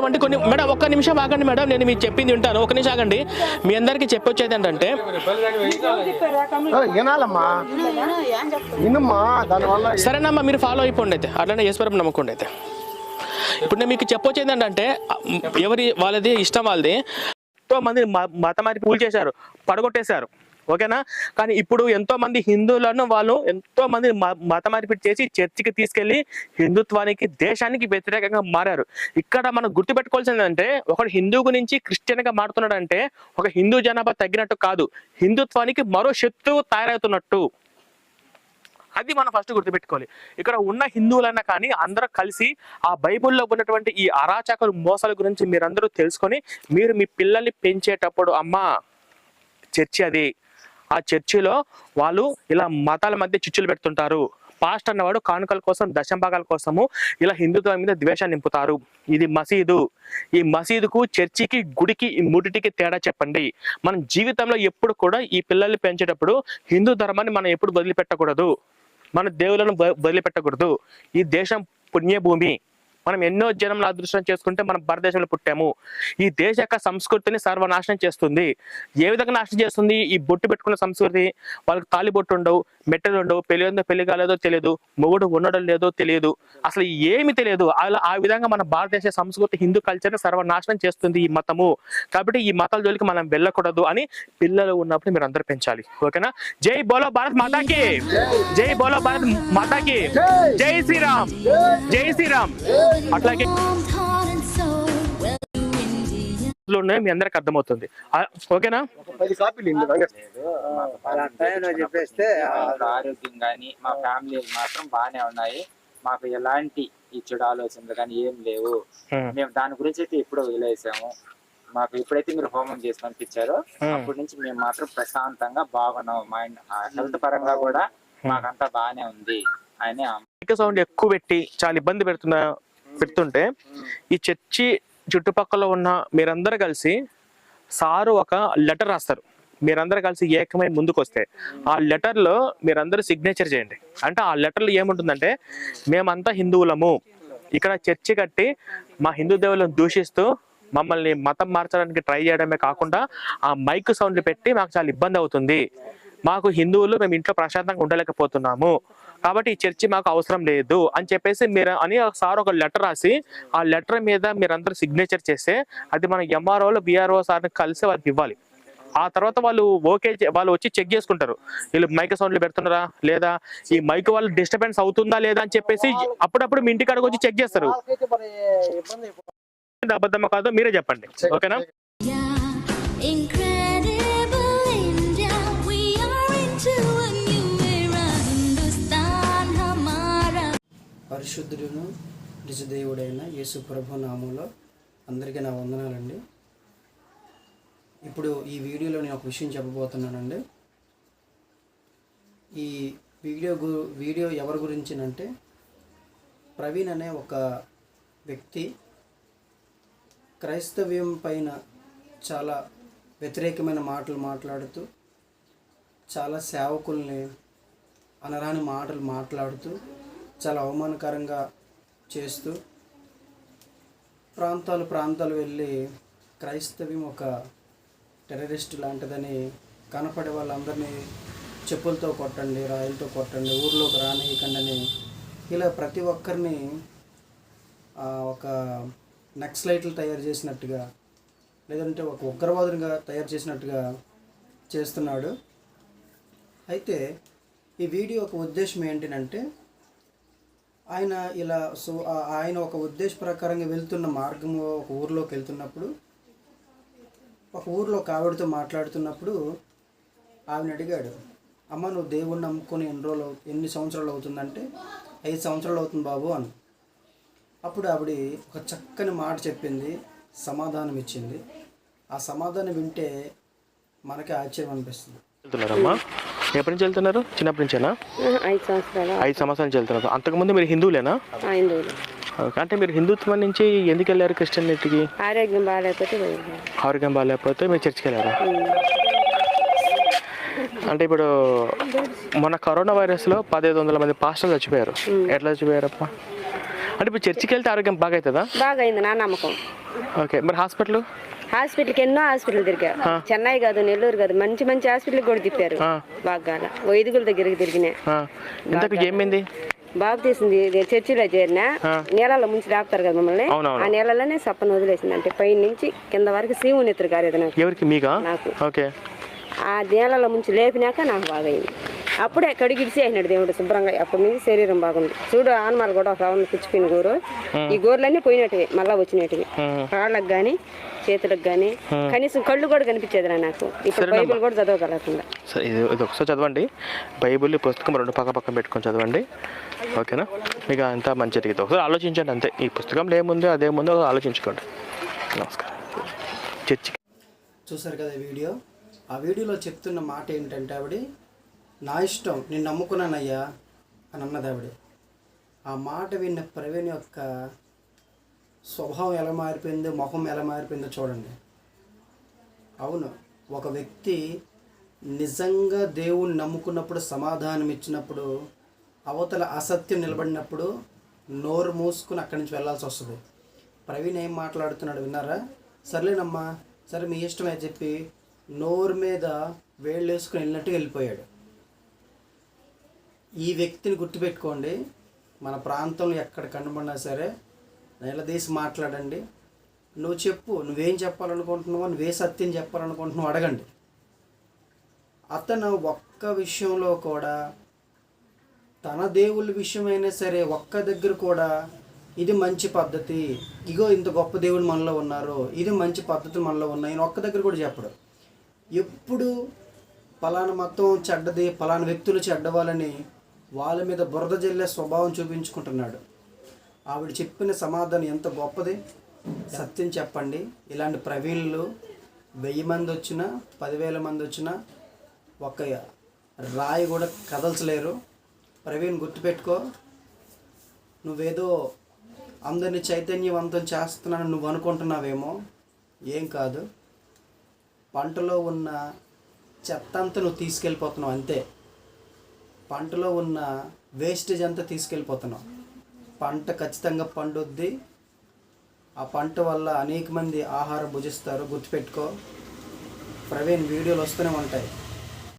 అంటే కొన్ని మేడం ఒక్క నిమిషం ఆగండి మేడం, నేను మీకు చెప్పింది వింటాను. ఒక నిమిషం ఆగండి. మీ అందరికీ చెప్పొచ్చేది ఏంటంటే సరేనమ్మా, మీరు ఫాలో అయిపోండి అయితే, అట్లనే ఈశ్వరం నమ్మకండి అయితే. ఇప్పుడు నేను మీకు చెప్పొచ్చేది ఏంటంటే ఎవరి వాళ్ళది ఇష్టం వాళ్ళది. ఎంతో మంది మత మార్పు పూలు చేశారు, పడగొట్టేశారు, ఓకేనా. కానీ ఇప్పుడు ఎంతో మంది హిందువులను వాళ్ళు ఎంతో మంది మత మార్పిడి చేసి చర్చికి తీసుకెళ్లి హిందుత్వానికి దేశానికి వ్యతిరేకంగా మారారు. ఇక్కడ మనం గుర్తుపెట్టుకోవాల్సింది అంటే ఒకడు హిందూ గురించి క్రిస్టియన్ గా మారుతున్నాడు అంటే ఒక హిందూ జనాభా తగ్గినట్టు కాదు, హిందుత్వానికి మరో శత్రువు తయారవుతున్నట్టు. అది మనం ఫస్ట్ గుర్తుపెట్టుకోవాలి. ఇక్కడ ఉన్న హిందువులన్నా కానీ అందరూ కలిసి ఆ బైబుల్లో ఉన్నటువంటి ఈ అరాచకలు మోసాల గురించి మీరందరూ తెలుసుకొని మీరు మీ పిల్లల్ని పెంచేటప్పుడు అమ్మా చర్చి అది, ఆ చర్చిలో వాళ్ళు ఇలా మతాల మధ్య చిచ్చులు పెడుతుంటారు. పాస్ట్ అన్నవాడు కానుకల కోసం దశంభాగాల కోసము ఇలా హిందుత్వం మీద ద్వేషాన్ని నింపుతారు. ఇది మసీదు, ఈ మసీదుకు చర్చికి గుడికి ఈ మూడిటికి తేడా చెప్పండి. మన జీవితంలో ఎప్పుడు కూడా ఈ పిల్లల్ని పెంచేటప్పుడు హిందూ ధర్మాన్ని మనం ఎప్పుడు వదిలిపెట్టకూడదు, మన దేవులను వదిలిపెట్టకూడదు. ఈ దేశం పుణ్యభూమి, మనం ఎన్నో జన్మల అదృష్టం చేసుకుంటే మనం భారతదేశంలో పుట్టాము. ఈ దేశ యొక్క సంస్కృతిని సర్వనాశనం చేస్తుంది. ఏ విధంగా నాశనం చేస్తుంది? ఈ బొట్టు పెట్టుకున్న సంస్కృతి, వాళ్ళకి తాళి బొట్టు ఉండవు, మెట్టలు ఉండవు, పెళ్లి ఉందో పెళ్లి కాలేదో తెలియదు, మొగుడు ఉండడం లేదో తెలియదు, అసలు ఏమి తెలియదు. అలా ఆ విధంగా మన భారతదేశ సంస్కృతి హిందూ కల్చర్ని సర్వనాశనం చేస్తుంది ఈ మతము. కాబట్టి ఈ మతాల జోలికి మనం వెళ్ళకూడదు అని పిల్లలు ఉన్నప్పుడు మీరు అందరూ పెంచాలి, ఓకేనా. జై బోలో భారత్ మాతాకి, జై బోలో భారత్ మాతాకి, జై శ్రీరామ్, జై శ్రీరామ్. అట్లాగే మీ అందరికి అర్థమవుతుంది, ఓకేనా. చెప్పేస్తే ఆరోగ్యం కానీ మా ఫ్యామిలీ మాత్రం బాగానే ఉన్నాయి. మాకు ఎలాంటి ఈ చెడు ఆలోచనలు కానీ ఏం లేవు. మేము దాని గురించి అయితే ఎప్పుడో వదిలేసాము. మాకు ఎప్పుడైతే మీరు హోమం చేసి పంపించారో అప్పటి నుంచి మేము మాత్రం ప్రశాంతంగా బాగున్నాం. మైండ్ హెల్త్ పరంగా కూడా మాకంతా బాగానే ఉంది అని. సౌండ్ ఎక్కువ పెట్టి చాలా ఇబ్బంది పెడుతుంటే ఈ చర్చి చుట్టుపక్కల ఉన్న మీరందరూ కలిసి సారు ఒక లెటర్ రాస్తారు. మీరందరూ కలిసి ఏకమై ముందుకు వస్తే ఆ లెటర్లో మీరందరూ సిగ్నేచర్ చేయండి. అంటే ఆ లెటర్లో ఏముంటుందంటే మేమంతా హిందువులము, ఇక్కడ చర్చి కట్టి మా హిందూ దేవులను దూషిస్తూ మమ్మల్ని మతం మార్చడానికి ట్రై చేయడమే కాకుండా ఆ మైక్ సౌండ్ పెట్టి మాకు చాలా ఇబ్బంది అవుతుంది, మాకు హిందువులు మేము ఇంట్లో ప్రశాంతంగా ఉండలేకపోతున్నాము, కాబట్టి ఈ చర్చి మాకు అవసరం లేదు అని చెప్పేసి మీరు అని సార్ ఒక లెటర్ రాసి ఆ లెటర్ మీద మీరందరూ సిగ్నేచర్ చేస్తే అది మన ఎంఆర్ఓలు బిఆర్ఓ సార్ని కలిసి వాళ్ళకి ఇవ్వాలి. ఆ తర్వాత వాళ్ళు వాళ్ళు వచ్చి చెక్ చేసుకుంటారు, వీళ్ళు మైక్ సౌండ్లు పెడుతున్నారా లేదా, ఈ మైక్ వాళ్ళు డిస్టర్బెన్స్ అవుతుందా లేదా అని చెప్పేసి అప్పుడప్పుడు మీ ఇంటికాడకు వచ్చి చెక్ చేస్తారు. అబద్ధమా కాదో మీరే చెప్పండి, ఓకేనా. పరిశుద్ధుడును నిజదేవుడైన యేసు ప్రభు నామంలో అందరికీ నా వందనాలండి. ఇప్పుడు ఈ వీడియోలో నేను ఒక విషయం చెప్పబోతున్నానండి. ఈ వీడియో ఎవరి గురించినంటే ప్రవీణ్ అనే ఒక వ్యక్తి క్రైస్తవ్యం పైన చాలా వ్యతిరేకమైన మాటలు మాట్లాడుతూ, చాలా సేవకుల్ని అనరాని మాటలు మాట్లాడుతూ, చాలా అవమానకరంగా చేస్తూ ప్రాంతాలు వెళ్ళి క్రైస్తవ్యం ఒక టెర్రరిస్ట్ లాంటిదని కనపడే వాళ్ళందరినీ చెప్పులతో కొట్టండి, రాయలతో కొట్టండి, ఊర్లోకి రానియకండి అని ఇలా ప్రతి ఒక్కరిని ఒక నక్సలైట్లు తయారు చేసినట్టుగా, లేదంటే ఒక ఉగ్రవాదునిగా తయారు చేసినట్టుగా చేస్తున్నాడు. అయితే ఈ వీడియో ఒక ఉద్దేశం ఏంటంటే ఆయన ఒక ఉద్దేశ ప్రకారంగా వెళ్తున్న మార్గంలో ఒక ఊర్లోకి వెళ్తున్నప్పుడు, ఒక ఊర్లో ఒక ఆవిడతో మాట్లాడుతున్నప్పుడు ఆవిడని అడిగాడు, అమ్మ నువ్వు దేవుణ్ణి నమ్ముకొని ఎన్ని సంవత్సరాలు అవుతుందంటే 5 సంవత్సరాలు అవుతుంది బాబు అని. అప్పుడు ఆవిడ ఒక చక్కని మాట చెప్పింది, సమాధానం ఇచ్చింది. ఆ సమాధానం వింటే మనకి ఆశ్చర్యం అనిపిస్తుంది. ఎప్పటి నుంచి వెళ్తున్నారు? చిన్నప్పటి నుంచేనా? 5 సంవత్సరాల నుంచి వెళ్తున్నారు. అంతకుముందు మీరు హిందువులేనా? అంటే మీరు హిందుత్వం నుంచి ఎందుకు వెళ్ళారు క్రిస్టియనిటీకి? ఆరోగ్యం బాగాలేకపోతే మీరు చర్చికి వెళ్ళారా? అంటే ఇప్పుడు మొన్న కరోనా వైరస్లో 1500 మంది పాస్టర్లు చచ్చిపోయారు. ఎట్లా చచ్చిపోయారప్ప? అంటే ఇప్పుడు చర్చికి వెళ్తే ఆరోగ్యం బాగా అవుతుందా? బాగా అయింది నా నమ్మకం. ఓకే, మరి హాస్పిటల్కి ఎన్నో హాస్పిటల్ తిరిగా, చెన్నై కాదు నెల్లూరు కాదు, మంచి మంచి హాస్పిటల్కి కూడా తిప్పారు. బాగా వైదికుల దగ్గరికి తిరిగినా. ఇంతకు ఏమైంది? బాబు తీసింది చర్చిలో చేరిన నీళ్ళలో ముంచి రాపుతారు కదా మమ్మల్ని, ఆ నీళ్ళలోనే సప్పను వదిలేసింది. అంటే పై నుంచి కింద వరకు శివుని ఎత్తురు కాలేదు నాకు. ఎవరికి? మీకా? నాకు. ఓకే. ఆ నీళ్ళలో ముంచి లేపినాక నాకు బాగా అయింది. అప్పుడే కడిగిడిసి అయినాడు దేవుడు శుభ్రంగా. అప్పటి నుంచి శరీరం బాగుంది. చూడు ఆనమాలు కూడా ఒక రౌండ్ పుచ్చిపోయిన గోరు, ఈ గోర్లన్నీ పోయినట్టువి మళ్ళా వచ్చినట్టువి. కాళ్ళకు కానీ చేతులకు కానీ కనీసం కళ్ళు కూడా కనిపించేదిరా నాకు. ఇప్పుడు బైబిల్ కూడా చదవగలకుండా. సరే, ఇది ఒకసారి చదవండి. బైబిల్ పుస్తకం రెండు పక్కన పెట్టుకొని చదవండి, ఓకేనా? మీకు అంతా మంచిది. ఒకసారి ఆలోచించండి అంతే. ఈ పుస్తకంలో ఏముందో అదేముందో ఆలోచించుకోండి. నమస్కారం. చర్చి చూసారు కదా వీడియో. ఆ వీడియోలో చెప్తున్న మాట ఏంటంటే ఆవిడ, నా ఇష్టం, నేను నమ్ముకున్నానయ్యా అని అన్నది ఆవిడ. ఆ మాట విన్న ప్రవీణ్ యొక్క స్వభావం ఎలా మారిపోయిందో, ముఖం ఎలా మారిపోయిందో చూడండి. అవును, ఒక వ్యక్తి నిజంగా దేవుణ్ణి నమ్ముకున్నప్పుడు, సమాధానం ఇచ్చినప్పుడు, అవతల అసత్యం నిలబడినప్పుడు నోరు మూసుకుని అక్కడి నుంచి వెళ్ళాల్సి వస్తుంది. ప్రవీణ్ ఏం మాట్లాడుతున్నాడు విన్నారా? సర్లేనమ్మా, సరే మీ ఇష్టమే చెప్పి నోరు మీద వేళ్ళు వేసుకుని వెళ్ళినట్టు వెళ్ళిపోయాడు. ఈ వ్యక్తిని గుర్తుపెట్టుకోండి. మన ప్రాంతంలో ఎక్కడ కనబడినా సరే నిలదీసి మాట్లాడండి. నువ్వు చెప్పు, నువ్వేం చెప్పాలనుకుంటున్నావో, నువ్వే సత్యం చెప్పాలనుకుంటున్నావు అడగండి. అతను ఒక్క విషయంలో కూడా, తన దేవుళ్ళ విషయమైనా సరే ఒక్క దగ్గర కూడా ఇది మంచి పద్ధతి, ఇగో ఇంత గొప్ప దేవుడు మనలో ఉన్నారు, ఇది మంచి పద్ధతులు మనలో ఉన్నాయి ఒక్క దగ్గర కూడా చెప్పడు. ఎప్పుడు పలానా మతం చెడ్డది, పలానా వ్యక్తులు చెడ్డవాళ్ళని వాళ్ళ మీద బురద జల్లే స్వభావం చూపించుకుంటున్నాడు. ఆవిడ చెప్పిన సమాధానం ఎంత గొప్పది. సత్యం చెప్పండి. ఇలాంటి ప్రవీణులు 1000 మంది వచ్చినా 10,000 మంది వచ్చినా ఒక రాయి కూడా కదల్చలేరు. ప్రవీణ్ గుర్తుపెట్టుకో, నువ్వేదో అందరినీ చైతన్యవంతం చేస్తున్నానని నువ్వు అనుకుంటున్నావేమో, ఏం కాదు. పంటలో ఉన్న చెత్త అంతా నువ్వు తీసుకెళ్ళిపోతున్నావు అంతే. పంటలో ఉన్న వేస్టేజ్ అంతా తీసుకెళ్ళిపోతున్నావు. పంట ఖచ్చితంగా పండుద్ది. ఆ పంట వల్ల అనేక మంది ఆహారం భుజిస్తారు. గుర్తుపెట్టుకో. ప్రవీణ్ వీడియోలు వస్తూనే ఉంటాయి.